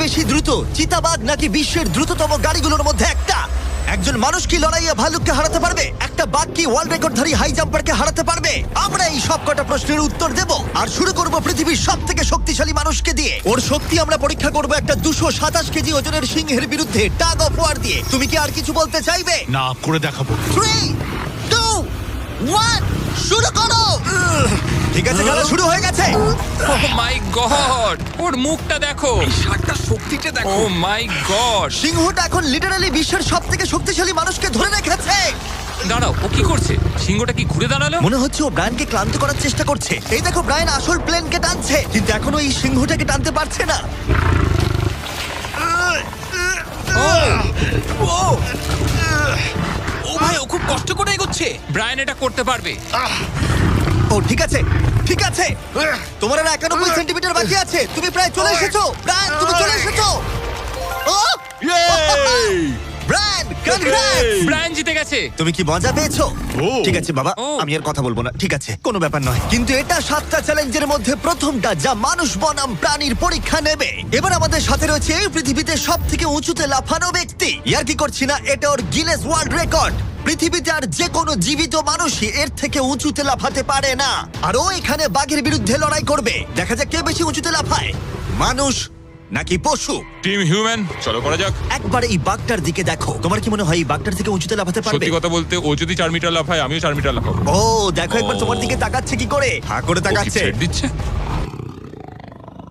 বেশি দ্রুত, চিতাবাঘ নাকি বিশ্বের দ্রুততম গাড়িগুলোর মধ্যে একটা? একজন মানুষ কি লড়াইয়ে ভালুককে হারাতে পারবে? একটা বাঘ কি ওয়ার্ল্ড রেকর্ডধারী হাই জাম্পারকে হারাতে পারবে? আমরা এই সব কটা প্রশ্নের উত্তর দেব আর শুরু করব পৃথিবীর সবথেকে শক্তিশালী মানুষকে দিয়ে। ওর শক্তি আমরা পরীক্ষা করব একটা 227 কেজি ওজনের সিংহের বিরুদ্ধে টাগ অফ ওয়ার দিয়ে। তুমি কি আর কিছু বলতে চাইবে? না, করে দেখাবো। 3, 2, 1, শুরু করো। ঠিক আছে, খেলা শুরু হয়ে গেছে। ও মাই গড, ওর মুখটা দেখো, শার্টটার শক্তিটা ও দেখো। মাই গড। সিংহটা এখন লিটারালি বিশ্বের সবথেকে শক্তিশালী মানুষকে ধরে রেখেছে। দাঁড়াও, ও কি করছে? সিংহটা কি ঘুরে দাঁড়ালো? মনে হচ্ছে ও ব্রায়ানকে ক্লান্ত করার চেষ্টা করছে। এই দেখো, ব্রায়ান আসল প্লেনকে টানছে, কিন্তু এখনো এই সিংহটাকে টানতে পারছে না। ও ভাই, ও খুব কষ্ট করে এগোচ্ছে। ব্রায়ান এটা করতে পারবে। ও ঠিক আছে, ঠিক আছে। তোমার আর 91 সেন্টিমিটার বাকি আছে। তুমি প্রায় চলে এসেছো। ব্রায়ান, তুমি চলে এসেছো। ও ব্রায়ান, কনগ্রেটস! ব্রায়ান জিতে গেছে। তুমি কি মজা পেয়েছো? ও। ঠিক আছে বাবা, ও। আমি আর কথা বলবো না। ঠিক আছে, কোনো ব্যাপার নয়। কিন্তু এটা 7টা চ্যালেঞ্জের মধ্যে প্রথমটা যা মানুষ বনাম প্রাণীর পরীক্ষা নেবে। এবার আমাদের সাথে রয়েছে এই পৃথিবীতে সবথেকে উঁচুতে লাফানো ব্যক্তি। ইয়ার কি করছি না, এটা ওর গিনেস ওয়ার্ল্ড রেকর্ড। পৃথিবীতে আর যে কোনো জীবিত মানুষই এর থেকে উঁচুতে লাফাতে পারে না। আর ও এখানে বাঘের বিরুদ্ধে লড়াই করবে। দেখা যাক কে বেশি উঁচুতে লাফায়, মানুষ নাকি পশু। টিম হিউম্যান, চলো করা যাক। একবার এই বাঘটার দিকে দেখো। তোমার কি মনে হয় এই বাঘটার থেকে উঁচুতে লাফাতে পারবে? সত্যি কথা বলতে, ও যদি 4 মিটার লাফায়, আমিও 4 মিটার লাফাবো। ও দেখো, একবার ও। তোমার দিকে তাকাচ্ছে কি করে, হা করে ও কি তাকাচ্ছে। ছেড়ে দিচ্ছে?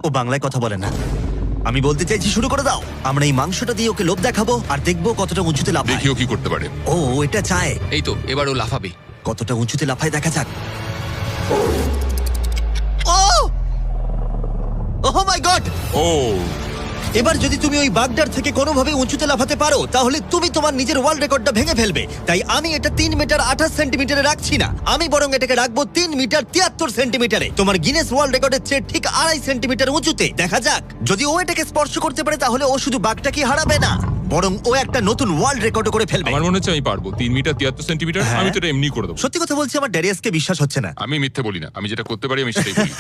ও বাংলায় কথা বলে না। আমি বলতে চাইছি শুরু করে দাও। আমরা এই মাংসটা দিয়ে ওকে লোভ দেখাবো আর দেখবো কতটা উঁচুতে লাফায়। দেখি ও কি করতে পারে। ও এটা চায়। এই তো, এবার ও লাফাবে। কতটা উঁচুতে লাফায় দেখা যাক। ও ওহ মাই গড! ও এবার যদি তুমি ওই বাগদার থেকে কোনোভাবে উঁচুতে লাফাতে পারো, তাহলে তুমি তোমার নিজের ওয়ার্ল্ড রেকর্ডটা ভেঙে ফেলবে। তাই আমি এটা 3 মিটার 28 সেন্টিমিটারে রাখছি না। আমি বরং এটাকে রাখবো 3 মিটার 73 সেন্টিমিটারে। তোমার গিনেস ওয়ার্ল্ড রেকর্ডের চেয়ে ঠিক 2.5 সেন্টিমিটার উঁচুতে। দেখা যাক, যদি ও এটাকে স্পর্শ করতে পারে, তাহলে ও শুধু বাঘটাকে হারাবে না, বরং ও একটা নতুন ওয়ার্ল্ড রেকর্ড করে ফেলবে। আমার মনে হচ্ছে আমি পারবো। 3 মিটার 73 সেন্টিমিটার, হ্যাঁ। আমি তো এটা এমনি করে দেবো। সত্যি কথা বলছি, আমার ড্যারিয়াসকে বিশ্বাস হচ্ছে না। আমি মিথ্যে বলি না, আমি যেটা করতে পারি আমি সেটাই বলি।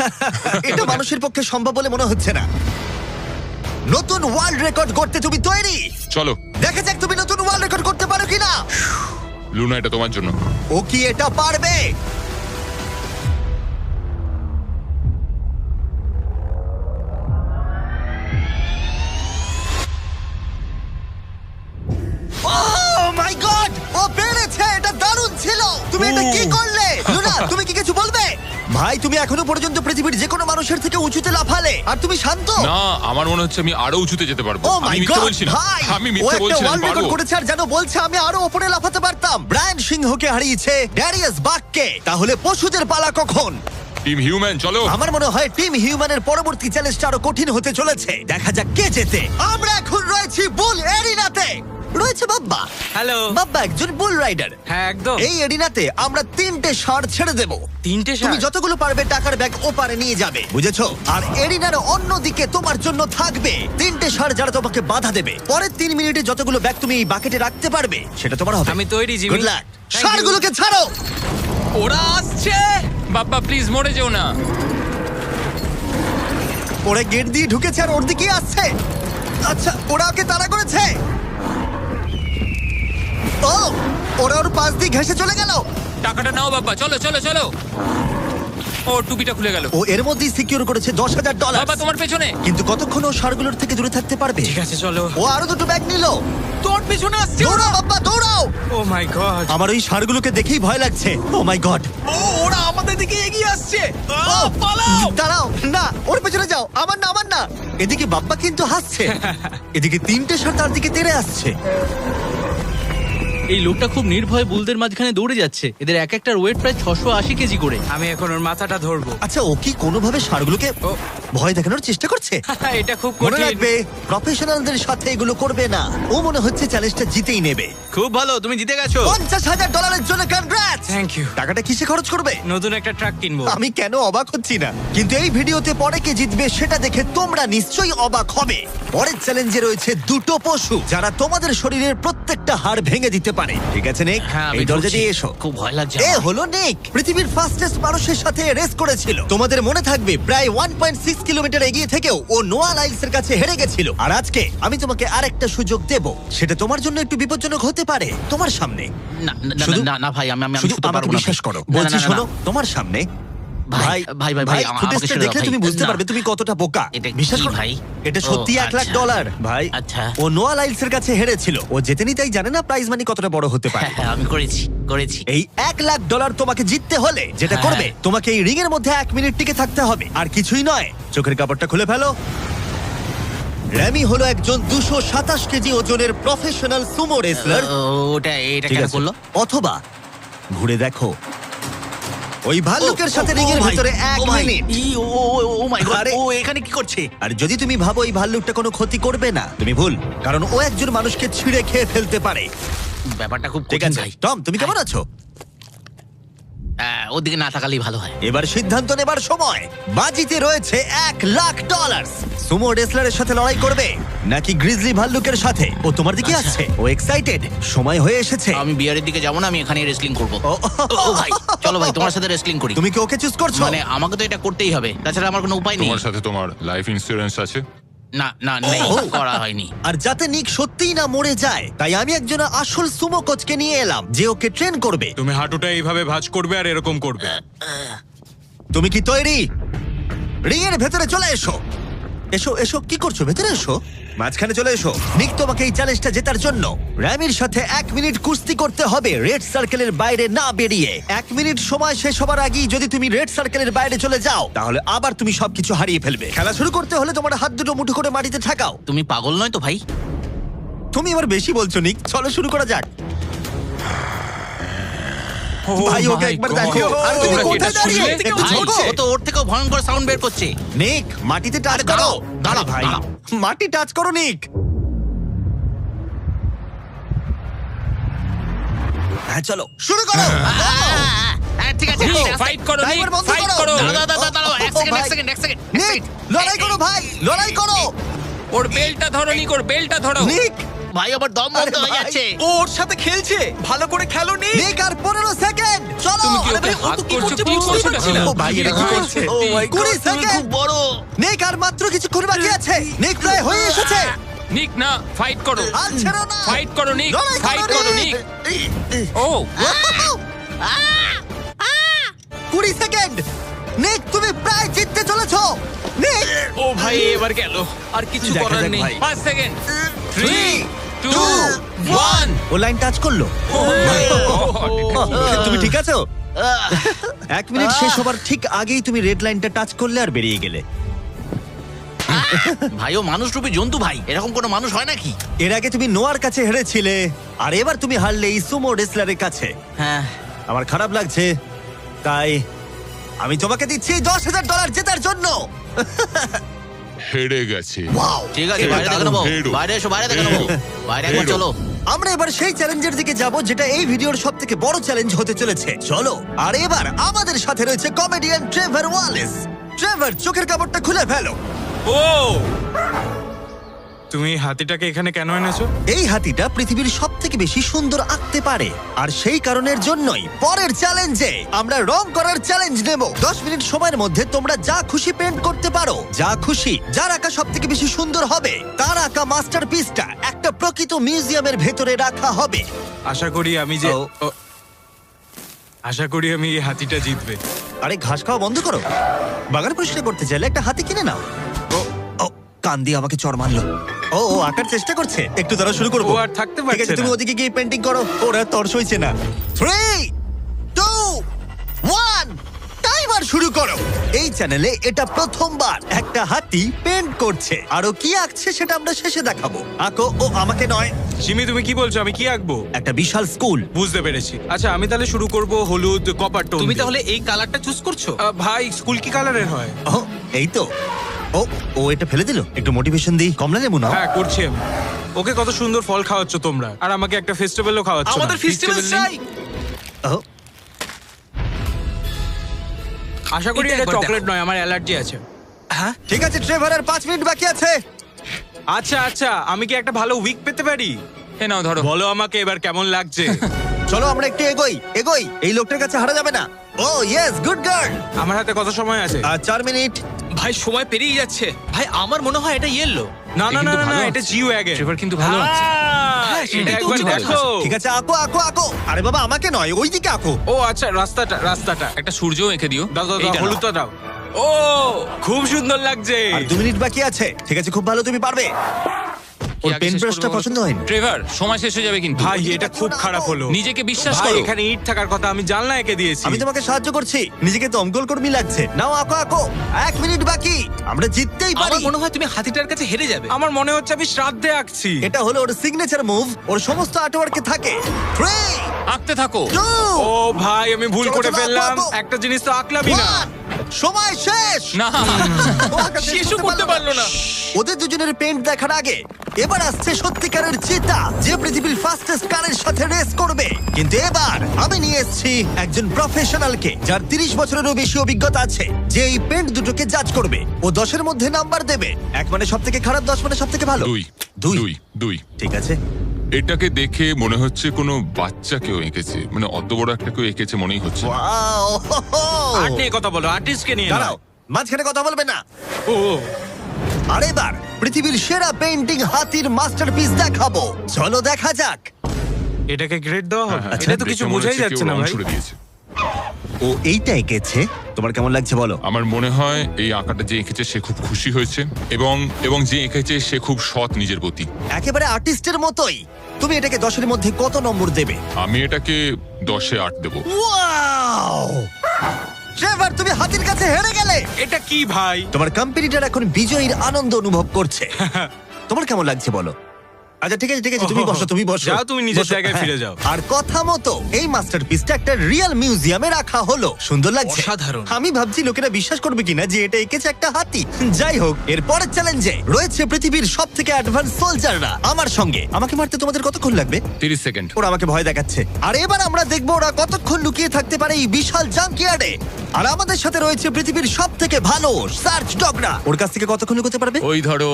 এটা মানুষের পক্ষে সম্ভব বলে মনে হচ্ছে না। নতুন ওয়ার্ল্ড রেকর্ড করতে তুমি তৈরি? চলো দেখা যাক তুমি নতুন ওয়ার্ল্ড রেকর্ড করতে পারো কিনা। লুনা, এটা তোমার জন্য। ও কি এটা পারবে? Oh my God! ও পেরেছে! এটা দারুণ ছিল! তুমি এটা কি করলে? লুনা, তুমি কি কিছু বলবে? ভাই, তুমি এখনো পর্যন্ত পৃথিবীর যে কোনো মানুষের থেকে উঁচুতে লাফালে, আর তুমি শান্ত। না, আমার মনে হচ্ছে আমি আরো উঁচুতে যেতে পারবো। ও আমি মাই মিথ্যে গড বলছি না, ভাই! আমি ও মিথ্যে একটা বলছি না, আমি ওয়ার্ল্ড রেকর্ড পারবো। করেছে আর যেন বলছে আমি আরো উপরে লাফাতে পারতাম। ব্রায়ান সিংহকে হারিয়েছে ড্যারিয়াস বাককে। তাহলে পশুদের পালা কখন? টিম হিউম্যান, চলো। আমার মনে হয় টিম হিউম্যানের পরবর্তী চ্যালেঞ্জটা আরো কঠিন হতে চলেছে। দেখা যাক কে জেতে। আমরা এখন রয়েছি বুল এরিনাতে। রয়েছে বাব্বা। হ্যালো। বাব্বা একজন বুল রাইডার। হ্যাঁ, একদম। এই এরিনাতে আমরা 3টে ষাঁড় ছেড়ে দেব। 3টে তুমি ষাঁড়? যতগুলো পারবে টাকার ব্যাগ ওপারে নিয়ে যাবে, বুঝেছো? আর এরিনার অন্যদিকে তোমার জন্য থাকবে 3টে ষাঁড় যারা তোমাকে বাধা দেবে। পরের 3 মিনিটে যতগুলো ব্যাগ তুমি এই বাকেটে রাখতে পারবে সেটা তোমার হবে। আমি তৈরি, Jimmy. Good luck. Thank you. ষাঁড়গুলোকে ছাড়ো। ওরা আসছে। বাপ্পা প্লিজ মরে যেও না। ওরা গেট দিয়ে ঢুকেছে আর ওর দিকেই আসছে। আচ্ছা, ওরা ওকে তাড়া করেছে। ও, ওরা ওর পাশ দিয়ে ঘেঁষে চলে গেল। টাকাটা নাও বাপ্পা, চলো চলো চলো। ও টুপিটা খুলে গেল। ও এর মধ্যেই সিকিউর করেছে $10,000। বাবা তোমার পেছনে। কিন্তু কতক্ষণ ও ষাঁড়গুলোর থেকে দূরে থাকতে পারবে? ঠিক আছে, চলো। ও আরো 2টো ব্যাগ নিল। তোর পিছনে আসছে। দৌড়াও বাবা, দৌড়াও। ও মাই গড। আমার ওই ষাঁড়গুলোকে দেখেই ভয় লাগছে। ও মাই গড। ও, ওরা আমাদের দিকে এগিয়ে আসছে। পালাও। দাঁড়াও, না, ওর পেছনে যাও। আমার না, আমার না। এদিকে বাপ্পা কিন্তু হাসছে। এদিকে 3টে ষাঁড় তার দিকে তেড়ে আসছে। এই লোকটা খুব নির্ভয়ে বুলদের মাঝখানে দৌড়ে যাচ্ছে। এদের এক একটার ওয়েট প্রায় 680 কেজি করে। আমি এখন ওর মাথাটা ধরবো। আচ্ছা, ও কি কোনোভাবে ষাঁড়গুলোকে ও। ভয় দেখানোর চেষ্টা করছে? এটা খুব মনে কঠিন। রাখবে, প্রফেশনালদের সাথে এগুলো করবে না। ও মনে হচ্ছে চ্যালেঞ্জটা জিতেই নেবে। খুব ভালো, তুমি জিতে গেছো। $50,000 জন্য কনগ্রাটস। Thank you. টাকাটা কিসে খরচ করবে? নতুন একটা ট্রাক কিনবো। আমি কেন অবাক হচ্ছি না, কিন্তু এই ভিডিওতে পরে কে জিতবে সেটা দেখে তোমরা নিশ্চয়ই অবাক হবে। পরের চ্যালেঞ্জে রয়েছে 2টো পশু যারা তোমাদের শরীরের প্রত্যেকটা হাড় ভেঙে দিতে পারে। ঠিক আছে নিক, হ্যাঁ, আমি এই দরজা ঢুকছি। দিয়ে এসো। খুব ভয় লাগছে এ আমার। হলো নিক, পৃথিবীর ফাস্টেস্ট মানুষের সাথে রেস করেছিল। তোমাদের মনে থাকবে প্রায় 1.6 কিলোমিটার এগিয়ে থেকেও ও নোয়া লাইলসের কাছে হেরে গেছিল। আর আজকে আমি তোমাকে আরেকটা সুযোগ দেব, সেটা তোমার জন্য একটু বিপজ্জনক হতে পারে। তোমার সামনে না না, শুধু- না না ভাই, আমি শুধু শুতে আমাকে পারবো না। বিশ্বাস করো, না, না, বলছি না, না, শোনো, না। তোমার সামনে ভাই, ভাই, ভাই, ভাই, আমাকে ফুটেজটা ছেড়ে দাও, দেখলে ভাই। তুমি বুঝতে না। পারবে তুমি কতটা বোকা। এটা বিশ্বাস কি করো ভাই? এটা সত্যি ও, $1,00,000 আচ্ছা। ভাই। আচ্ছা। ও নোয়া লাইলসের কাছে হেরেছিল, ও জেতেনি তাই জানে না প্রাইজ মানি কতটা বড় হতে পারে। হ্যাঁ, আমি করেছি। এই $1,00,000 তোমাকে জিততে হলে যেটা হ্যাঁ। করবে, তোমাকে এই রিং এর মধ্যে 1 মিনিট টিকে থাকতে হবে, আর কিছুই নয়। চোখের কাপড়টা খুলে ফেলো। র্যামি হলো একজন 227 কেজি ওজনের প্রফেশনাল সুমো রেসলার। এটা ঠিক কেন আছে, করলো? অথবা ঘুরে দেখো ওই ভাল্লুকের সাথে ও, রিং এর ও ভাই, ভিতরে 1 ও ভাই, মিনিট। ও মাই গড, আরে- ও এখানে কি করছে? আর যদি তুমি ভাবো এই ভাল্লুকটা কোনো ক্ষতি করবে না, তুমি ভুল, কারণ ও একজন মানুষকে ছিঁড়ে খেয়ে ফেলতে পারে। ব্যাপারটা খুব ঠিক কঠিন আছে ভাই। টম, তুমি কেমন আছো? ওদিকে না তাকালেই ভালো হয়। এবার সিদ্ধান্ত নেবার সময়। বাজিতে রয়েছে $1,00,000। সুমো রেসলারের সাথে লড়াই করবে নাকি গ্রিজলি ভাল্লুকের সাথে? ও তোমার দিকে আচ্ছা। আসছে, ও এক্সাইটেড, সময় হয়ে এসেছে। আমি বিয়ারের দিকে যাবো না, আমি এখানেই রেসলিং করবো। ও, ও ভাই, চলো ভাই, তোমার সাথে রেসলিং করি। তুমি কি ওকে চুজ করছো? মানে আমাকে তো এটা করতেই হবে, তাছাড়া আমার কোনো উপায় নেই। তোমার সাথে তোমার লাইফ ইন্স্যুরেন্স আছে? না না, নেই, ও। করা হয়নি। আর যাতে নিক সত্যিই না মরে যায়, তাই আমি একজন আসল সুমো কোচকে নিয়ে এলাম যে ওকে ট্রেন করবে। তুমি হাঁটুটা এইভাবে ভাঁজ করবে আর এরকম করবে। তুমি কি তৈরি? রিং এর ভেতরে চলে এসো। এসো এসো, কি করছো? ভেতরে এসো, মাঝখানে চলে এসো। নিক তোমাকে এই চ্যালেঞ্জটা জেতার জন্য র্যামির সাথে 1 মিনিট কুস্তি করতে হবে রেড সার্কেলের বাইরে না বেরিয়ে। 1 মিনিট সময় শেষ হবার আগেই যদি তুমি রেড সার্কেলের বাইরে চলে যাও, তাহলে আবার তুমি সবকিছু হারিয়ে ফেলবে। খেলা শুরু করতে হলে তোমার হাত দুটো মুঠো করে মাটিতে ঠাকাও। তুমি পাগল নয় তো ভাই? তুমি এবার বেশি বলছো নিক, চলো শুরু করা যাক। ভাই ওকে my একবার God! দেখো। আর তুমি তোমরা কি কোথায় এটা দাঁড়িয়ে? শুনলে? একটু ভাই, ঝোঁকো। ও তো ওর থেকেও ভয়ঙ্কর সাউন্ড বের করছে। নিক মাটিতে টাচ আরে করো। দাঁড়াও, দাঁড়াও, আরে ভাই, দাঁড়াও। মাটি টাচ করো নিক। হ্যাঁ চলো শুরু করো। ঠিক আছে, ফাইট করো নিক, Timer বন্ধ ফাইট করো। করো। দাঁড়াও, এক ও, সেকেন্ড, ভাই। এক সেকেন্ড, এক সেকেন্ড। নিক লড়াই করো ভাই, লড়াই করো। ওর বেলটা ধরো নিক, ওর বেলটা ধরো। নিক ভাই, আবার দম আরে বন্ধ হয়ে ভাই। যাচ্ছে। ও ওর সাথে খেলছে, ভালো করে খেলো নি। নিক আর 15 সেকেন্ড চলো। তুমি কি আরে ওকে ভাই, ও হাত তো কি করছো? করছে কি বুঝতেই করছো পারছি না। না? ও ভাই, এটা কি করছে? ও মাই 20 গড, তুমি সেকেন্ড। খুব বড়। নিক আর মাত্র কিছুক্ষণ বাকি আছে। নিক প্রায় হয়ে এসেছে। নিক না, ফাইট করো। আর ছেড়ো না। ফাইট করো নিক, লড়াই ফাইট করো নিক। ও 20 সেকেন্ড। নিক তুমি প্রায় জিততে চলেছো। নিক ও ভাই এবার গেল, আর কিছু দেখা করার যাক নেই। ভাই। 5 সেকেন্ড। 3, 2 1 ও লাইন টাচ করলো। তুমি ঠিক আছো? 1 মিনিট শেষ হবার ঠিক আগেই তুমি রেড লাইনটা টাচ করলে আর বেরিয়ে গেলে। ভাই, ও মানুষ রূপী জন্তু ভাই, এরকম কোনো মানুষ হয় নাকি? এর আগে তুমি নোয়ার কাছে হেরেছিলে, আর এবার তুমি হারলে এই সুমো রেসলারের কাছে। হ্যাঁ, আমার খারাপ লাগছে, তাই আমি তোমাকে দিচ্ছি $10,000 জেতার জন্য। হেরে গেছে। ওয়াও, ঠিক আছে, বাইরে দেখে নেবো। হেরো। বাইরে এসো, বাইরে দেখে নেবো। বাইরে একবার হেরো। চলো। আমরা এবার সেই চ্যালেঞ্জের দিকে যাব যেটা এই ভিডিওর সব থেকে বড় চ্যালেঞ্জ হতে চলেছে। চলো। আর এবার আমাদের সাথে রয়েছে কমেডিয়ান ট্রেভার ওয়ালেস। ট্রেভার, চোখের কাপড়টা খুলে ফেলো। ও তুমি হাতিটাকে এখানে কেন এনেছো? এই হাতিটা পৃথিবীর সব থেকে বেশি সুন্দর আঁকতে পারে, আর সেই কারণের জন্যই পরের চ্যালেঞ্জে আমরা রং করার চ্যালেঞ্জ নেব। 10 মিনিট সময়ের মধ্যে তোমরা যা খুশি পেন্ট করতে পারো, যা খুশি। যার আঁকা সব থেকে বেশি সুন্দর হবে তার আঁকা মাস্টারপিসটা একটা প্রকৃত মিউজিয়ামের ভেতরে রাখা হবে। আশা করি আমি যে ও। ও, আশা করি আমি এই হাতিটা জিতবে। আরে ঘাস খাওয়া বন্ধ করো। বাগান পরিষ্কার করতে চাইলে একটা হাতি কিনে নাও। ও ও, কান দিয়ে আমাকে চড় মারলো। ও ও আঁকার চেষ্টা করছে, একটু দ্বারা শুরু করবো। ও আর থাকতে ঠিক পারছে আছে, তুমি না। ওদিকে গিয়ে পেন্টিং করো, ওরা তর সইছে না। 3, 2, 1 টাইমার শুরু করো। এই চ্যানেলে এটা প্রথমবার একটা হাতি পেন্ট করছে, আরো কি আঁকছে সেটা আমরা শেষে দেখাবো। আঁকো। ও আমাকে নয়, সিমি তুমি কি বলছো, আমি কি আঁকবো? একটা বিশাল স্কুল। বুঝতে পেরেছি। আচ্ছা আমি তাহলে শুরু করব হলুদ কপার টোন। তুমি তাহলে এই কালারটা চুজ করছো? ভাই স্কুল কি কালারের হয়? ও এই তো। ও ও এটা ফেলে দিল। একটু মোটিভেশন দিই, কমলা লেবু নাও। হ্যাঁ করছি আমি। ওকে কত সুন্দর ফল খাওয়াচ্ছ তোমরা, আর আমাকে একটা ফেস্টিভ্যালও খাওয়াচ্ছ না। আমাদের ফেস্টিভ্যাল Festival নেই? চাই। ও আশা করি এটা এটা একবার চকলেট দেখো। নয়, আমার অ্যালার্জি আছে। ঠিক আছে ট্রেভার, আর 5 মিনিট বাকি আছে। আচ্ছা আচ্ছা, আমি কি একটা ভালো উইক পেতে পারি? এ নাও ধরো। বলো আমাকে এবার কেমন লাগছে? চলো আমরা একটু এগোই এগোই, এই লোকটার কাছে হারা যাবে না। ও ইয়েস, গুড গার্ল। আমার হাতে কত সময় আছে? আর 4 মিনিট। ভাই সময় পেরিয়ে যাচ্ছে। ভাই আমার মনে হয় এটা ইয়েলো। না এ না না কিন্তু না, ভালো এটা আছে। জিও আগে। ট্রেভার কিন্তু ভালো আছে। হ্যাঁ, এটা সেটাই তো একবার উচিত কথা। দেখো। ঠিক আছে, আঁকো আঁকো আঁকো। আরে বাবা, আমাকে নয়, ওইদিকে আঁকো। ও আচ্ছা, রাস্তাটা একটা সূর্যও এঁকে দিও। দাও দাও দাও, এইটা নাও। হলুদটা দাও। ও খুব সুন্দর লাগছে। আর 2 মিনিট বাকি আছে। ঠিক আছে, খুব ভালো, তুমি পারবে। কি ওর আগে পেন শেষ ব্রাশটা করবে বলো? পছন্দ হয়নি। ট্রেভার, সময় শেষ হয়ে যাবে কিন্তু। ভাই এটা খুব খারাপ হলো। নিজেকে বিশ্বাস ভাই করো। এখানে ইট থাকার কথা, আমি জানলা এঁকে দিয়েছি। আমি তোমাকে সাহায্য করছি, নিজেকে দমকল কর্মী লাগছে। নাও আঁকো আঁকো। 1 মিনিট বাকি, আমরা জিততেই পারি। আমার মনে হয় তুমি হাতিটার কাছে হেরে যাবে। আমার মনে হচ্ছে আমি শ্রাদ্ধে আঁকছি। এটা হলো ওর সিগনেচার মুভ, ওর সমস্ত আর্টওয়ার্কে থাকে। 3 আঁকতে থাকো। 2 ও ভাই আমি ভুল চলো, করে চলো, ফেললাম। আঁকো, আঁকো। একটা জিনিস তো আঁকলামই না। 1 সময় শেষ। না। ও আঁকা শেষ শেষও করতে পারলো না। ওদের দুজনের পেন্ট দেখার আগে এবার আসছে সত্যিকারের চিতা, যে পৃথিবীর ফাস্টেস্ট কারের সাথে রেস করবে। কিন্তু এবার আমি নিয়ে এসেছি একজন প্রফেশনালকে, যার 30 বছরেরও বেশি অভিজ্ঞতা আছে, যে এই পেন্ট দুটোকে জাজ করবে। ও 10-এর মধ্যে নাম্বার দেবে। 1 মানে সব থেকে খারাপ, 10 মানে সব থেকে ভালো। 2 দুই। 2 2 ঠিক আছে। এটাকে দেখে মনে হচ্ছে কোনো বাচ্চা কেউ এঁকেছে, মানে অত বড় একটা কেউ এঁকেছে মনেই হচ্ছে না। ওয়াও! আর্ট নিয়ে কথা বলো, আর্টিস্টকে নিয়ে দাঁড়াও, নয়। মাঝখানে কথা বলবে না। ও আর এবার পৃথিবীর সেরা পেন্টিং হাতির মাস্টারপিস দেখাবো। চলো দেখা যাক। এটাকে গ্রেড দেওয়া হবে? হ্যাঁ, এটা তো দেখে কিছু মনে বোঝাই হচ্ছে যাচ্ছে কেউ না রং ভাই। ছুড়ে দিয়েছে। ও এইটা এঁকেছে, তোমার কেমন লাগছে বলো? আমার মনে হয় এই আঁকাটা যে এঁকেছে সে খুব খুশি হয়েছে, এবং যে এঁকেছে সে খুব সৎ নিজের প্রতি। একেবারে আর্টিস্টের মতোই। তুমি এটাকে 10-এর মধ্যে কত নম্বর দেবে? আমি এটাকে 10-এ 8 দেবো। ওয়াও! ট্রেভার, তুমি হাতির কাছে হেরে গেলে। এটা কি ভাই? তোমার কম্পিটিটর এখন বিজয়ীর আনন্দ অনুভব করছে। তোমার কেমন লাগছে বলো? আচ্ছা ঠিক আছে ঠিক আছে, তুমি বসো তুমি বসো। যাও, তুমি নিজের বসো, জায়গায় হ্যাঁ। ফিরে যাও। আর কথা মতো এই মাস্টারপিসটা একটা রিয়েল মিউজিয়ামে রাখা হলো। সুন্দর লাগছে? অসাধারণ। আমি ভাবছি লোকেরা বিশ্বাস করবে কিনা যে এটা এঁকেছে একটা হাতি। যাই হোক, এর পরের চ্যালেঞ্জে রয়েছে পৃথিবীর সবথেকে অ্যাডভান্স সোলজাররা আমার সঙ্গে। আমাকে মারতে তোমাদের কতক্ষণ লাগবে? 30 সেকেন্ড। ওরা আমাকে ভয় দেখাচ্ছে। আর এবার আমরা দেখবো ওরা কতক্ষণ লুকিয়ে থাকতে পারে এই বিশাল জাঙ্কিয়ার্ডে। আর আমাদের সাথে রয়েছে পৃথিবীর সবথেকে ভালো সার্চ ডগরা। ওর কাছ থেকে কতক্ষণ লুকোতে পারবে? ওই ধরো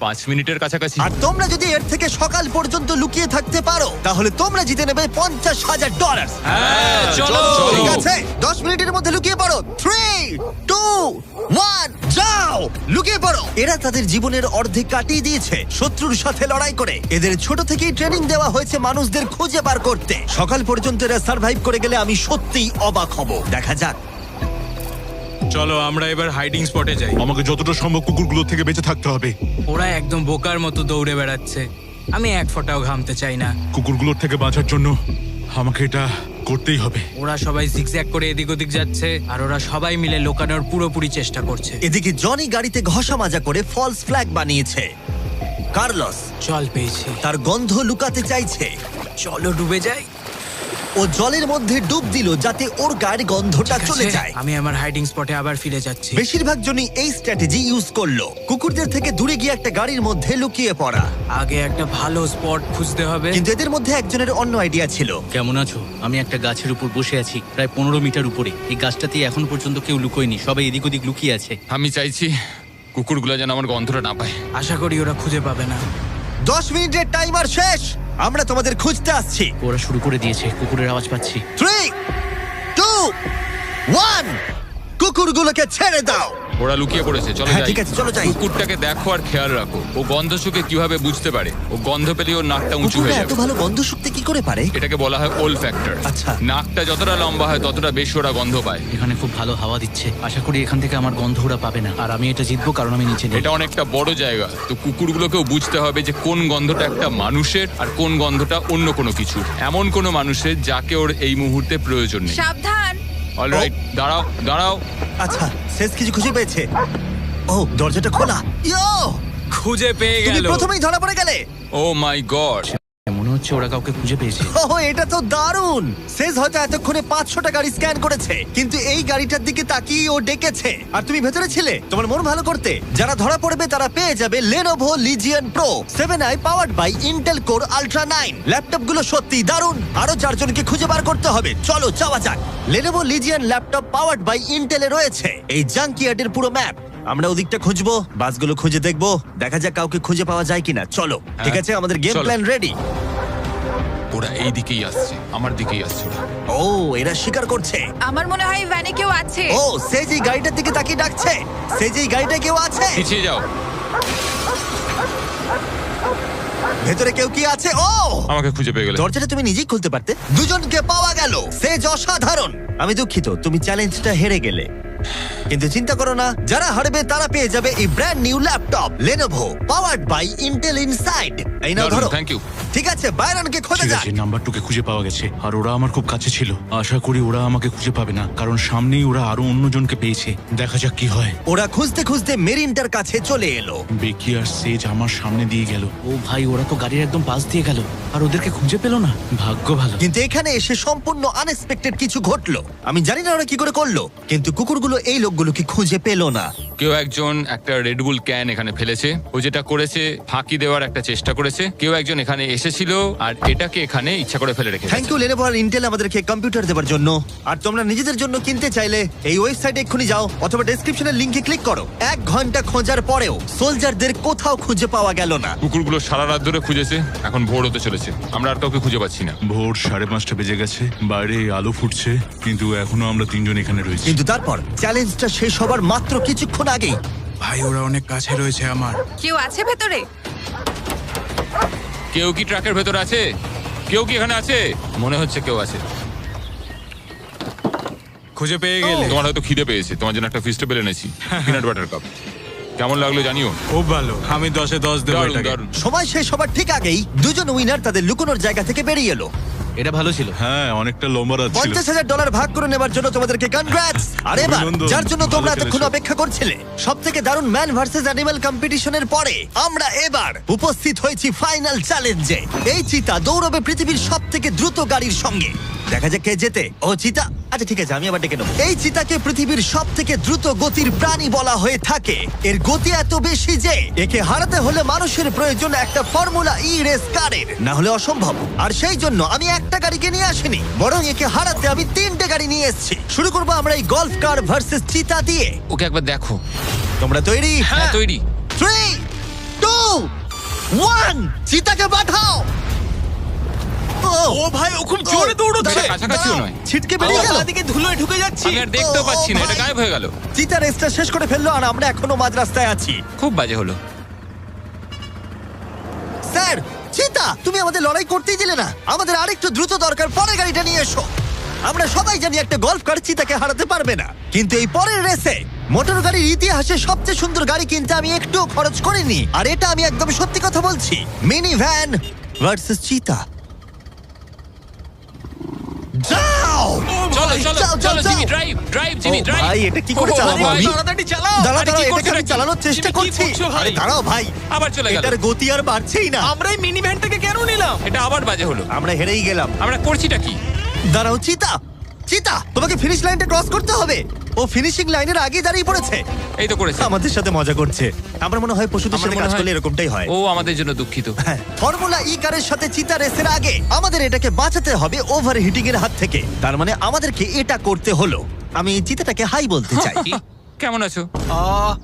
5 মিনিটের কাছাকাছি। আর তোমরা যদি এর থেকে সকাল পর্যন্ত লুকিয়ে থাকতে পারো, তাহলে তোমরা জিতে নেবে $50,000। হ্যাঁ, চলো। ঠিক আছে, 10 মিনিটের মধ্যে লুকিয়ে পড়ো। 3, 2, 1, যাও! লুকিয়ে পড়ো। এরা তাদের জীবনের অর্ধেক কাটিয়ে দিয়েছে শত্রুর সাথে লড়াই করে। এদের ছোট থেকেই ট্রেনিং দেওয়া হয়েছে মানুষদের খুঁজে বার করতে। সকাল পর্যন্ত এরা সার্ভাইভ করে গেলে আমি সত্যিই অবাক হব। দেখা যাক। চলো আমরা এবার হাইডিং স্পটে যাই। আমাকে যতটা সম্ভব কুকুরগুলো থেকে বেঁচে থাকতে হবে। ওরা একদম বোকার মতো দৌড়ে বেড়াচ্ছে। আমি এক ফোঁটাও ঘামতে চাই না। কুকুরগুলোর থেকে বাঁচার জন্য আমাকে এটা করতেই হবে। ওরা সবাই জিগজ্যাগ করে এদিক ওদিক যাচ্ছে, আর ওরা সবাই মিলে লোকানোর পুরোপুরি চেষ্টা করছে। এদিকে জনি গাড়িতে ঘষা মাজা করে ফলস ফ্ল্যাগ বানিয়েছে। কার্লোস জল পেয়েছি, তার গন্ধ লুকাতে চাইছে। চলো ডুবে যাই। ও জলের মধ্যে ডুব দিল যাতে ওর গায়ের গন্ধটা চলে যায়। আমি আমার হাইডিং স্পটে আবার ফিরে যাচ্ছি। বেশিরভাগ জনই এই স্ট্র্যাটেজি ইউজ করলো, কুকুরদের থেকে দূরে গিয়ে একটা গাড়ির মধ্যে লুকিয়ে পড়া। আগে একটা ভালো স্পট খুঁজতে হবে। কিন্তু এদের মধ্যে একজনের অন্য আইডিয়া ছিল। কেমন আছো? আমি একটা গাছের উপর বসে আছি, প্রায় 15 মিটার উপরে। এই গাছটাতে এখন পর্যন্ত কেউ লুকোয়নি, সবাই এদিক ওদিক লুকিয়ে আছে। আমি চাইছি কুকুরগুলো যেন আমার গন্ধটা না পায়। আশা করি ওরা খুঁজে পাবে না। 10 মিনিটের টাইমার শেষ, আমরা তোমাদের খুঁজতে আসছি। ওরা শুরু করে দিয়েছে, কুকুরের আওয়াজ পাচ্ছি। 3, 2, 1, কুকুরগুলোকে ছেড়ে দাও। ওরা লুকিয়ে পড়েছে, চলো হ্যাঁ যাই। ঠিক আছে, চলো যাই। কুকুরটাকে দেখো আর খেয়াল রাখো, ও গন্ধ শুকে কিভাবে বুঝতে পারে। ও গন্ধ পেলে ওর নাকটা উঁচু কুকুররা হয়ে এত যাবে। ভালো গন্ধ শুকতে কি করে পারে? এটাকে বলা হয় ওল ফ্যাক্টর। আচ্ছা। নাকটা যতটা লম্বা হয় ততটা বেশি ওরা গন্ধ পায়। এখানে খুব ভালো হাওয়া দিচ্ছে, আশা করি এখান থেকে আমার গন্ধ ওরা পাবে না। আর আমি এটা জিতবো কারণ আমি নিচে নেই। এটা অনেকটা বড় জায়গা, তো কুকুরগুলোকেও বুঝতে হবে যে কোন গন্ধটা একটা মানুষের আর কোন গন্ধটা অন্য কোনো কিছুর। এমন কোনো মানুষের যাকে ওর এই মুহূর্তে প্রয়োজন নেই। সাবধান। অলরাইট, দাঁড়াও দাঁড়াও। আচ্ছা, শেষ কিছু খুঁজে পেয়েছে। ও, দরজাটা খোলা। ইয়ো, খুঁজে পেয়ে তুমি গেল। প্রথমেই ধরা পড়ে গেলে। ও মাই গড। মনে হচ্ছে ওরা কাউকে খুঁজে পেয়েছে। ওহ, এটা তো দারুণ। শেষ হয়তো এতক্ষণে 500টা গাড়ি স্ক্যান করেছে, কিন্তু এই গাড়িটার দিকে তাকিয়ে ও ডেকেছে। আর তুমি ভেতরে ছিলে তোমার মন ভালো করতে। যারা ধরা পড়বে তারা পেয়ে যাবে Lenovo Legion Pro 7i powered by Intel Core Ultra 9। ল্যাপটপগুলো সত্যি দারুণ। আরো 4 জনকে খুঁজে বার করতে হবে। চলো যাওয়া যাক। Lenovo Legion laptop powered by Intel এ রয়েছে এই জাঙ্কিয়ার্ডের পুরো ম্যাপ। আমরা ওদিকটা খুঁজবো, বাসগুলো খুঁজে দেখবো, দেখা যাক কাউকে খুঁজে পাওয়া যায় কিনা। চলো ঠিক আছে, আমাদের গেম চলো। Plan ready. ওরা এই দিকেই আসছে, আমার দিকেই আসছে ওরা। ও এরা শিকার করছে। আমার মনে হয় ভ্যানে কেউ আছে। ও সে যেই গাড়িটার দিকে তাকিয়ে ডাকছে, সে যেই গাড়িটা কেউ আছে। পিছিয়ে যাও। ভেতরে কেউ কি আছে? ও আমাকে খুঁজে পেয়ে গেলে। দরজাটা তুমি নিজেই খুলতে পারতে। দুজনকে পাওয়া গেল। সেজ অসাধারণ। আমি দুঃখিত, তুমি চ্যালেঞ্জটা হেরে গেলে, কিন্তু চিন্তা করো না, যারা হারবে তারা পেয়ে যাবে এই brand new laptop Lenovo powered by Intel inside. এই নাও ধরো। Thank you. ঠিক আছে, বাইরনকে খোঁজা ঠিক যাক। আছে, নাম্বারটুকে খুঁজে পাওয়া গেছে আর ওরা আমার খুব কাছে ছিল। আশা করি ওরা আমাকে খুঁজে পাবে না, কারণ সামনেই ওরা আরো অন্যজনকে পেয়েছে। দেখা যাক কি হয়। ওরা খুঁজতে খুঁজতে মেরিনটার কাছে চলে এলো। বেকি আর সেজ আমার সামনে দিয়ে গেল। ও ভাই, ওরা তো গাড়ির একদম পাশ দিয়ে গেল আর ওদেরকে খুঁজে পেলো না। ভাগ্য ভালো। কিন্তু এখানে এসে সম্পূর্ণ আনএক্সপেক্টেড কিছু ঘটলো। আমি জানি না ওরা কি করে করলো, কিন্তু কুকুরগুলো এই লোকগুলোকে খুঁজে পেলো না। কেউ একজন একটা রেডবুল ক্যান এখানে ফেলেছে। ও যেটা করেছে, ফাঁকি দেওয়ার একটা চেষ্টা করেছে। কেউ একজন এখানে এসেছিল আর এটাকে এখানে ইচ্ছা করে ফেলে রেখেছে। থ্যাংক ইউ Lenovo আর ইন্টেল আমাদেরকে কম্পিউটার দেওয়ার জন্য। আর তোমরা নিজেদের জন্য কিনতে চাইলে এই ওয়েবসাইটে এক্ষুনি যাও অথবা ডেসক্রিপশনের লিংকে ক্লিক করো। 1 ঘন্টা খোঁজার পরেও সোলজারদের কোথাও খুঁজে পাওয়া গেল না। কুকুরগুলো সারা রাত ধরে খুঁজেছে, এখন ভোর হতে চলেছে, আমরা আর কাউকে খুঁজে পাচ্ছি না। ভোর 5:30 বেজে গেছে, বাইরে আলো ফুটছে, কিন্তু এখনো আমরা 3 জন এখানে রয়েছি। কিন্তু তারপর চ্যালেঞ্জটা শেষ হবার মাত্র কিছুক্ষণ আগেই ভাই ওরা অনেক কাছে রয়েছে আমার। কেউ আছে ভেতরে? কেউ কি ট্রাকের ভেতর আছে? কেউ কি এখানে আছে? মনে হচ্ছে কেউ আছে। খুঁজে পেয়ে গেলে তোমার হয়তো খিদে পেয়েছে, তোমার জন্য একটা ফিস্টেবল এনেছি, পিনাট বাটার কাপ। কেমন লাগলো জানিও। খুব ভালো, আমি 10-এ 10 দেবো দারুণ এটাকে। দারুণ। সময় শেষ হবার ঠিক আগেই দুজন উইনার তাদের লুকোনোর জায়গা থেকে বেরিয়ে এলো। এটা ভালো ছিল। হ্যাঁ, অনেকটা লম্বা রাত ছিল। $50,000 ভাগ করে নেবার জন্য তোমাদেরকে কনগ্রাটস। আর এবার অভিনন্দন, যার জন্য তোমরা ভালো এতক্ষণ খেলেছো। অপেক্ষা করছিলে, সবথেকে দারুণ ম্যান ভার্সেস অ্যানিমাল কম্পিটিশনের পরে আমরা এবার উপস্থিত হয়েছি ফাইনাল চ্যালেঞ্জে। এই চিতা দৌড়বে পৃথিবীর সবথেকে দ্রুত গাড়ির সঙ্গে। দেখা যাক কে জেতে। ও চিতা, আচ্ছা ঠিক আছে, আমি আবার ডেকে নেবো। এই চিতাকে পৃথিবীর সবথেকে দ্রুত গতির প্রাণী বলা হয়ে থাকে। এর গতি এত বেশি যে একে হারাতে হলে মানুষের প্রয়োজন একটা ফর্মুলা ই রেস কারের, না হলে অসম্ভব। আর সেই জন্য আমি একটা গাড়িকে নিয়ে আসিনি, বরং একে হারাতে আমি 3টে গাড়ি নিয়ে এসেছি। শুরু করবো আমরা এই গলফ কার ভার্সেস চিতা দিয়ে। ওকে একবার দেখো। তোমরা তৈরি? হ্যাঁ তৈরি। 3, 2, 1, চিতাকে পাঠাও। ও ভাই, ও খুব জোরে দৌড়চ্ছে। দাঁড়া, কাছাকাছিও নয়। ছিটকে বেরিয়ে গেল। দিকে ধুলোয় ঢুকে যাচ্ছি। আমি আর দেখতেও পাচ্ছি না, এটা ভাই। গায়েব হয়ে গেল। চিতা রেসটা শেষ করে ফেললো আর আমরা এখনো মাঝ রাস্তায় আছি। খুব বাজে হলো। স্যার, চিতা তুমি আমাদের লড়াই করতেই দিলে না। আমাদের আরেকটু দ্রুত দরকার, পরের গাড়িটা নিয়ে এসো। আমরা সবাই জানি একটা গলফ কার চিতাকে হারাতে পারবে না, কিন্তু এই পরের রেসে মোটর গাড়ির ইতিহাসে সবচেয়ে সুন্দর গাড়ি কিনতে আমি একটুও খরচ করিনি। আর এটা আমি একদম সত্যি কথা বলছি। মিনি ভ্যান ভার্সেস চিতা। যাও চলো চলো যাও, চলো যাও, জিমি, যাও। ড্রাইভ ড্রাইভ জিমি, ও ড্রাইভ। ভাই, এটা কি করে চালাবো আমি? তাড়াতাড়ি চালাও। দাঁড়াও আরে কি দাঁড়াও, করছো এটাকে আমি নাকি? চালানোর চেষ্টা জিমি, কি করছি। করছো ভাই? আরে দাঁড়াও ভাই, আবার চলে গেল। এটার গতি আর বাড়ছেই না। আমরা এই মিনি ভ্যানটাকে কেন নিলাম? এটা আবার বাজে হলো। আমরা হেরেই গেলাম। আমরা করছিটা কি? দাঁড়াও চিতা, চিতা তোমাকে ফিনিশ লাইনটা ক্রস করতে হবে। ও ফিনিশিং লাইনের আগে দাঁড়িয়ে পড়েছে। এই তো করেছে। আমাদের সাথে মজা করছে। আমার মনে হয় পশুদের আমার সাথে মনে কাজ হয়- করলে এরকমটাই হয়। ও আমাদের জন্য দুঃখিত। হ্যাঁ, ফর্মুলা ই কারের সাথে চিতা রেসের আগে আমাদের এটাকে বাঁচাতে হবে ওভারহিটিং এর হাত থেকে। তার মানে আমাদেরকে এটা করতে হলো। আমি চিতাটাকে হাই বলতে চাই। কি? কেমন আছো?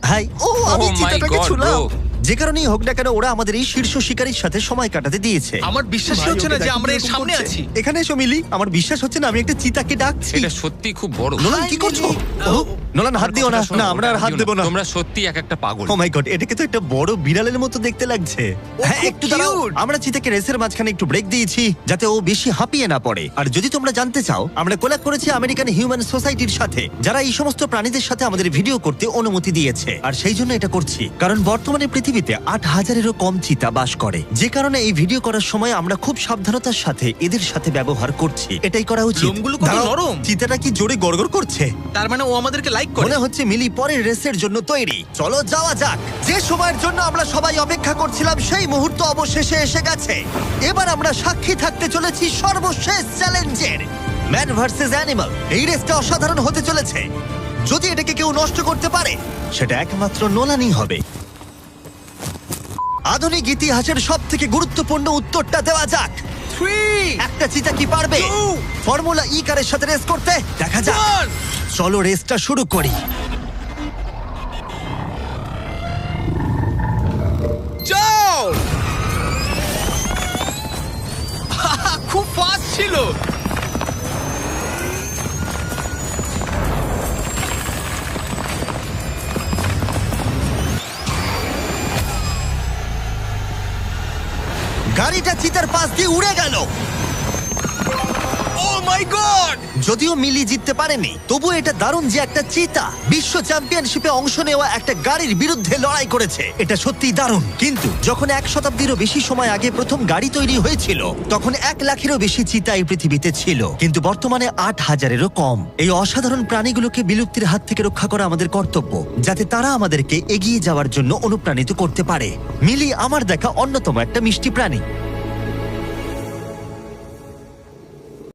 হাই। ও আমি Oh my চিতাটাকে God, ছুলাম। bro. যে কারণেই হোক না কেন, ওরা আমাদের এই শীর্ষ শিকারীর সাথে সময় কাটাতে দিয়েছে। আমার বিশ্বাসই ভাই, হচ্ছে না ওকে যে দেখো আমরা এর কিরকম সামনে করছে। আছি। এখানে এসো মিলি, আমার বিশ্বাস হচ্ছে না আমি একটা চিতাকে ডাকছি। এটা সত্যি খুব বড়। নোলান কি করছো? ও, নোলান হাত দিও না। না, আমরা আর হাত দেবো না। তোমরা সত্যি এক একটা পাগল। ও মাই গড, এটাকে তো একটা বড় বিড়ালের মতো দেখতে লাগছে। হ্যাঁ, খুব একটু দাঁড়াও। cute। আমরা চিতাকে রেসের মাঝখানে একটু ব্রেক দিয়েছি যাতে ও বেশি হাঁপিয়ে না পড়ে। আর যদি তোমরা জানতে চাও, আমরা কোলাব করেছি আমেরিকান হিউম্যান সোসাইটির সাথে, যারা এই সমস্ত প্রাণীদের সাথে আমাদের ভিডিও করতে অনুমতি দিয়েছে। আর সেই জন্য এটা করছি কারণ বর্তমানে পৃথিবীতে 8,000-এরও কম চিতা বাস করে। যে কারণে এই ভিডিও করার সময় আমরা খুব সাবধানতার সাথে এদের সাথে ব্যবহার করছি। এটাই করা উচিত। লোমগুলো কত দাঁড়াও, নরম। চিতাটা কি জোরে গড়গড় করছে। তার মানে ও আমাদেরকে লাইক করে। মনে হচ্ছে মিলি পরের রেসের জন্য তৈরি। চলো যাওয়া যাক। যে সময়ের জন্য আমরা সবাই অপেক্ষা করছিলাম সেই মুহূর্ত অবশেষে এসে গেছে। এবার আমরা সাক্ষী থাকতে চলেছি সর্বশেষ চ্যালেঞ্জের, ম্যান ভার্সেস অ্যানিমাল। এই রেসটা অসাধারণ হতে চলেছে। যদি এটাকে কেউ নষ্ট করতে পারে, সেটা একমাত্র নোলানই হবে। আধুনিক ইতিহাসের সবথেকে গুরুত্বপূর্ণ উত্তরটা দেওয়া যাক। 3, একটা চিতা কি পারবে 2, ফর্মুলা ই কারের সাথে রেস করতে? দেখা যাক। 1। চলো রেসটা শুরু করি। যাও। খুব ছিল। গাড়িটা চিতার পাশ দিয়ে উড়ে গেল। ও মাই গড! যদিও মিলি জিততে পারেনি, তবু এটা দারুণ যে একটা চিতা বিশ্ব চ্যাম্পিয়নশিপে অংশ নেওয়া একটা গাড়ির বিরুদ্ধে লড়াই করেছে। এটা সত্যিই দারুণ। কিন্তু যখন 1 শতাব্দীরও বেশি সময় আগে প্রথম গাড়ি তৈরি হয়েছিল, তখন 1 লাখেরও বেশি চিতা এই পৃথিবীতে ছিল, কিন্তু বর্তমানে 8,000-এরও কম। এই অসাধারণ প্রাণীগুলোকে বিলুপ্তির হাত থেকে রক্ষা করা আমাদের কর্তব্য, যাতে তারা আমাদেরকে এগিয়ে যাওয়ার জন্য অনুপ্রাণিত করতে পারে। মিলি আমার দেখা অন্যতম একটা মিষ্টি প্রাণী।